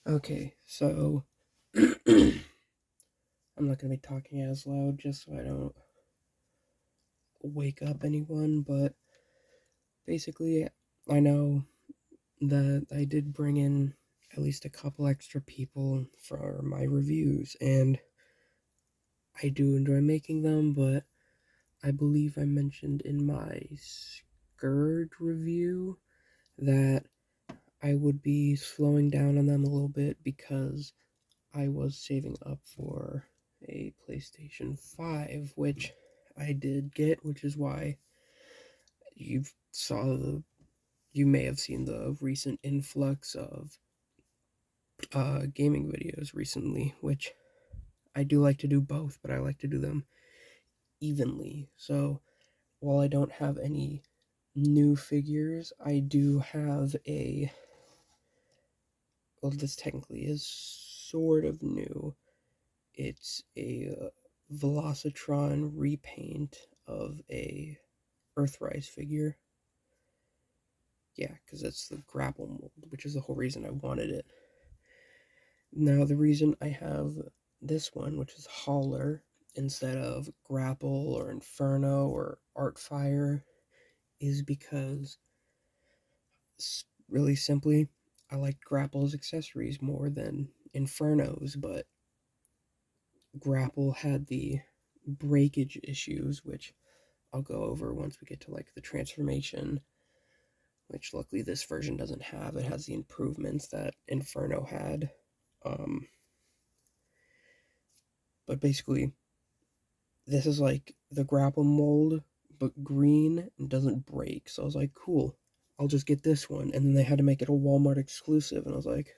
Okay, so I'm not going to be talking as loud just so I don't wake up anyone, but basically, I know that I did bring in at least a couple extra people for my reviews, and I do enjoy making them, but I believe I mentioned in my Scourge review that I would be slowing down on them a little bit because I was saving up for a PlayStation 5, which I did get, which is why you saw you may have seen the recent influx of gaming videos recently, which I do like to do both, but I like to do them evenly. So while I don't have any new figures, I do have well, this technically is sort of new. It's a volocitron repaint of a Earthrise figure. Yeah, because it's the grapple mold, which is the whole reason I wanted it. Now, the reason I have this one, which is Hauler, instead of Grapple or Inferno or Artfire, is because, really simply, I like Grapple's accessories more than Inferno's, but Grapple had the breakage issues, which I'll go over once we get to like the transformation, which luckily this version doesn't have. It has the improvements that Inferno had. Um, but basically, this is like the grapple mold, but green and doesn't break. So I was like, cool, I'll just get this one. And then they had to make it a Walmart exclusive, and I was like,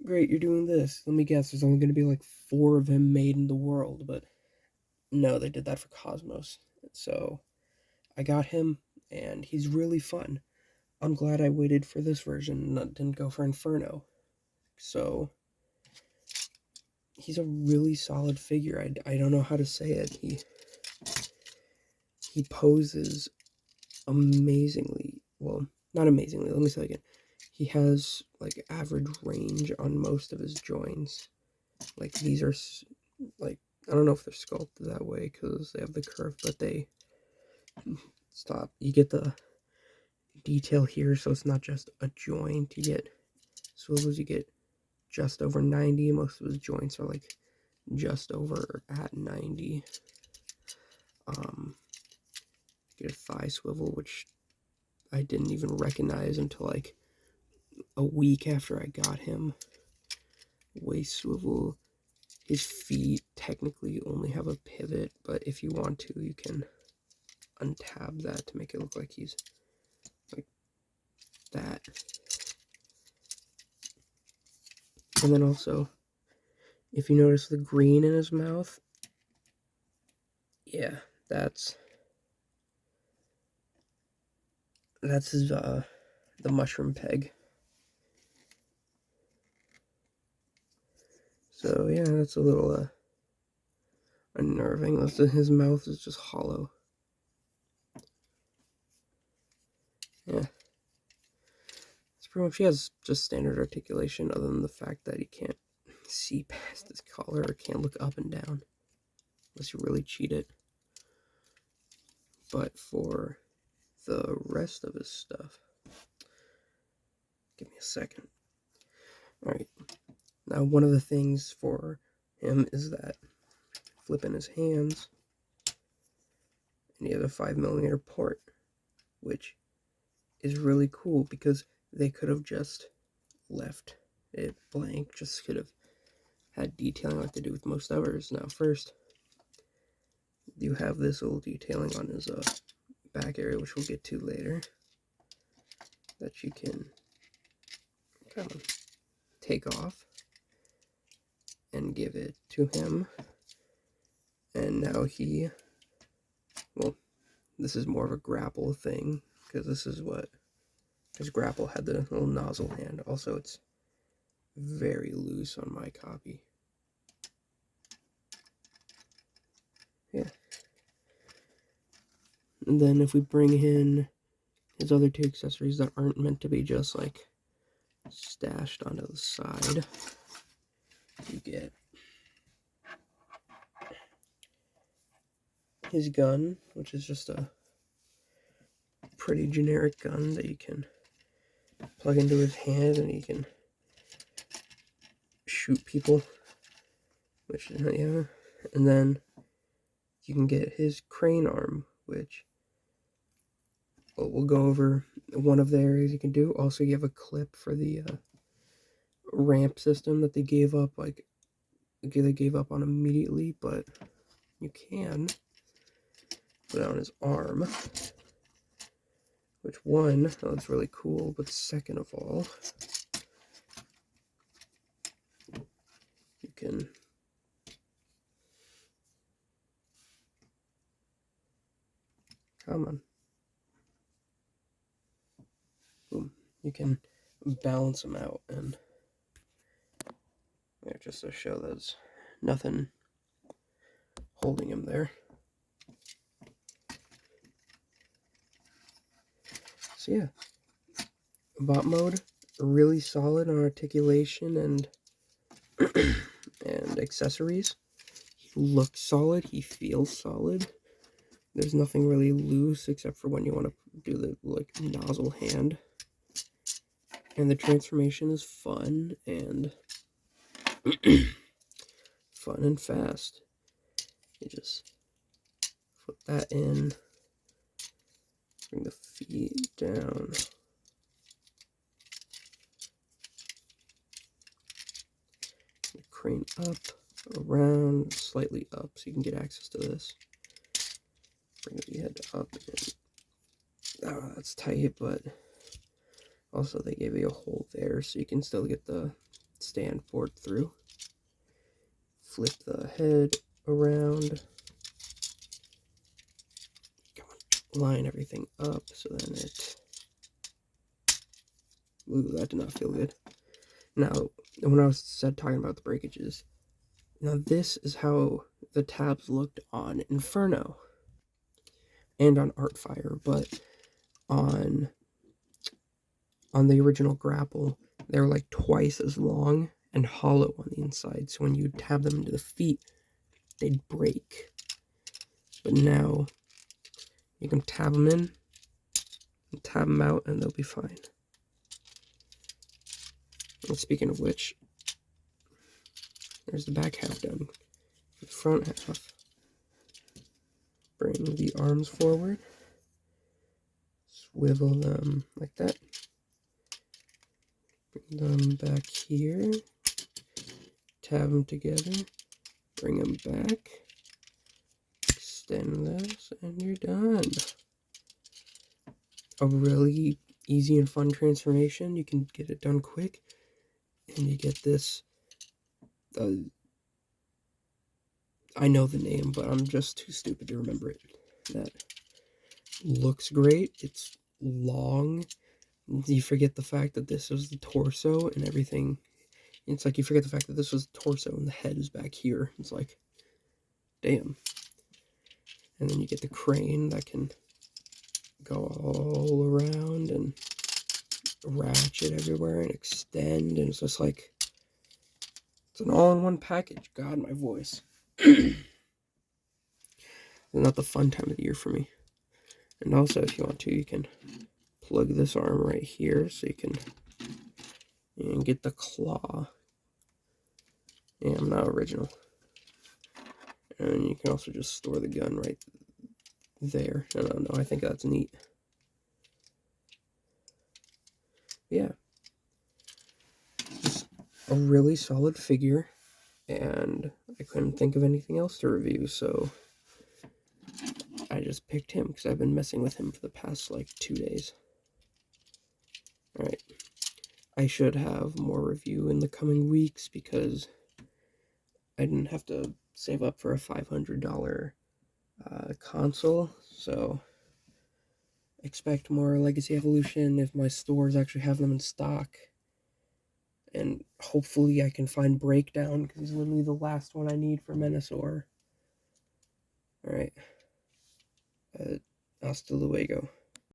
great, you're doing this. Let me guess, there's only going to be like 4 of him made in the world, but no, they did that for Cosmos. So I got him, and he's really fun. I'm glad I waited for this version and didn't go for Inferno. So he's a really solid figure. I don't know how to say it. He poses amazingly. Well, not amazingly. Let me say it again. He has like average range on most of his joints. Like these are like, I don't know if they're sculpted that way because they have the curve, but they stop. You get the detail here, so it's not just a joint. You get swivels. You get just over 90. Most of his joints are like just over at 90. Get a thigh swivel, which I didn't even recognize until like a week after I got him. Waist swivel. His feet technically only have a pivot, but if you want to, you can untab that to make it look like he's like that. And then also, if you notice the green in his mouth, yeah, that's his the mushroom peg. So yeah, that's a little unnerving. His mouth is just hollow. Yeah. It's pretty much, he has just standard articulation other than the fact that he can't see past his collar or can't look up and down. Unless you really cheat it. But for the rest of his stuff, give me a second. Alright. Now, one of the things for him is that flipping his hands, and he has a 5mm port, which is really cool because they could have just left it blank, just could have had detailing like they do with most others. Now, first, you have this little detailing on his back area, which we'll get to later, that you can kind of take off and give it to him. And now well, this is more of a grapple thing, because grapple had the little nozzle hand. Also, it's very loose on my copy. Yeah. And then if we bring in his other 2 accessories that aren't meant to be just like stashed onto the side, you get his gun, which is just a pretty generic gun that you can plug into his hand and he can shoot people, which, yeah. And then you can get his crane arm, which we'll go over one of the areas you can do. Also, you have a clip for the ramp system that they gave up, they gave up on immediately, but you can put it on his arm, which one, oh, it's really cool, but second of all, you can come on. Boom. You can balance him out, and yeah, just to show there's nothing holding him there. So yeah, bot mode, really solid on articulation and and accessories. He looks solid, he feels solid. There's nothing really loose except for when you want to do the nozzle hand. And the transformation is fun and fun and fast. You just put that in, bring the feet down, crane up, around, slightly up so you can get access to this. Bring the head up and, oh, that's tight, but also they gave you a hole there so you can still get the stand port through. Flip the head around. Come on, line everything up so then it... Ooh, that did not feel good. Now, when I was talking about the breakages, now this is how the tabs looked on Inferno and on Artfire, but on the original grapple, they were like twice as long and hollow on the inside, so when you tab them into the feet, they'd break. But now, you can tab them in, and tab them out, and they'll be fine. And speaking of which, there's the back half done. The front half, bring the arms forward, swivel them like that, bring them back here, tab them together, bring them back, extend this, and you're done. A really easy and fun transformation. You can get it done quick, and you get this, I know the name, but I'm just too stupid to remember it. That looks great. It's long. You forget the fact that this is the torso and everything. It's like you forget the fact that this was the torso and the head is back here. It's like, damn. And then you get the crane that can go all around and ratchet everywhere and extend, and it's just like, it's an all-in-one package. God, my voice. Not the fun time of the year for me. And also, if you want to, you can plug this arm right here so you can get the claw. Yeah, I'm not original. And you can also just store the gun right there. I don't know, I think that's neat. Yeah. Just a really solid figure, and I couldn't think of anything else to review, so I just picked him because I've been messing with him for the past like 2 days. Alright. I should have more review in the coming weeks because I didn't have to save up for a $500 console, so expect more Legacy Evolution if my stores actually have them in stock. And hopefully I can find Breakdown, because he's literally the last one I need for Menasor. Alright. Hasta luego.